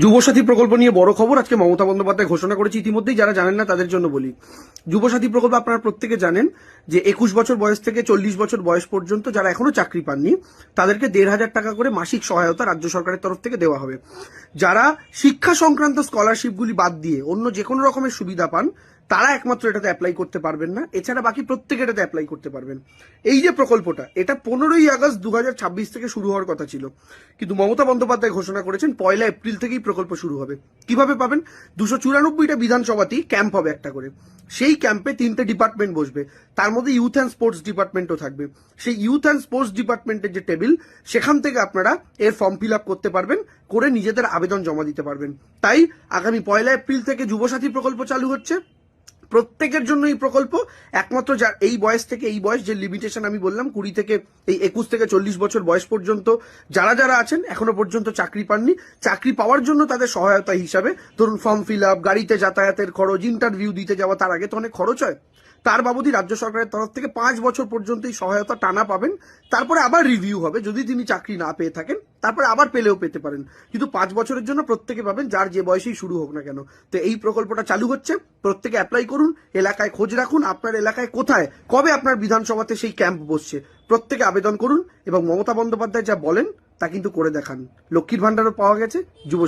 যুবসাথী প্রকল্প নিয়ে বড় খবর আজকে মমতা বন্দ্যোপাধ্যায় ঘোষণা করেছে। ইতিমধ্যেই যারা জানেন না তাদের জন্য বলি, যুবসাথী প্রকল্প আপনারা প্রত্যেকে জানেন যে 21 বছর বয়স থেকে 40 বছর বয়স পর্যন্ত যারা এখনো চাকরি পাননি তাদেরকে 1,500 টাকা করে মাসিক সহায়তা রাজ্য সরকারের তরফ থেকে দেওয়া হবে। যারা শিক্ষা সংক্রান্ত স্কলারশিপগুলি বাদ দিয়ে অন্য যে কোনো রকমের সুবিধা পান তারা একমাত্র এটাতে অ্যাপ্লাই করতে পারবেন না, এছাড়া বাকি প্রত্যেকে এটাতে অ্যাপ্লাই করতে পারবেন। এই যে প্রকল্পটা, এটা 15ই আগস্ট 2026 থেকে শুরু হওয়ার কথা ছিল, কিন্তু মমতা বন্দ্যোপাধ্যায় ঘোষণা করেছেন 1 এপ্রিল থেকেই প্রকল্প শুরু হবে। কিভাবে পাবেন? 294টা বিধানসভাতেই ক্যাম্প হবে একটা করে। সেই ক্যাম্পে 3টে ডিপার্টমেন্ট বসবে, তার মধ্যে ইউথ অ্যান্ড স্পোর্টস ডিপার্টমেন্টও থাকবে। সেই ইউথ অ্যান্ড স্পোর্টস ডিপার্টমেন্টের যে টেবিল, সেখান থেকে আপনারা এর ফর্ম ফিল আপ করতে পারবেন, করে নিজেদের আবেদন জমা দিতে পারবেন। তাই আগামী 1 এপ্রিল থেকে যুবসাথী প্রকল্প চালু হচ্ছে। প্রত্যেকের জন্য এই প্রকল্প, একমাত্র যার এই বয়স থেকে এই বয়স, যে লিমিটেশন আমি বললাম 20 থেকে এই 21 থেকে 40 বছর বয়স পর্যন্ত যারা যারা আছেন এখনো পর্যন্ত চাকরি পাননি, চাকরি পাওয়ার জন্য তাদের সহায়তা হিসাবে ধরুন ফর্ম ফিল আপ, গাড়িতে যাতায়াতের খরচ, ইন্টারভিউ দিতে যাওয়া, তার আগে তো অনেক খরচ হয়, তার বাবদই রাজ্য সরকারের তরফ থেকে 5 বছর পর্যন্ত এই সহায়তা টানা পাবেন। তারপরে আবার রিভিউ হবে, যদি তিনি চাকরি না পেয়ে থাকেন তারপরে আবার পেলেও পেতে পারেন, কিন্তু 5 বছরের জন্য প্রত্যেকে পাবেন, যার যে বয়সেই শুরু হোক না কেন। তো এই প্রকল্পটা চালু হচ্ছে, প্রত্যেকে অ্যাপ্লাই করুন, এলাকায় খোঁজ রাখুন আপনার এলাকায় কোথায় কবে আপনার বিধানসভাতে সেই ক্যাম্প বসছে, প্রত্যেকে আবেদন করুন এবং মমতা বন্দ্যোপাধ্যায় যা বলেন তা কিন্তু করে দেখান। লক্ষ্মীর ভান্ডারও পাওয়া গেছে, যুব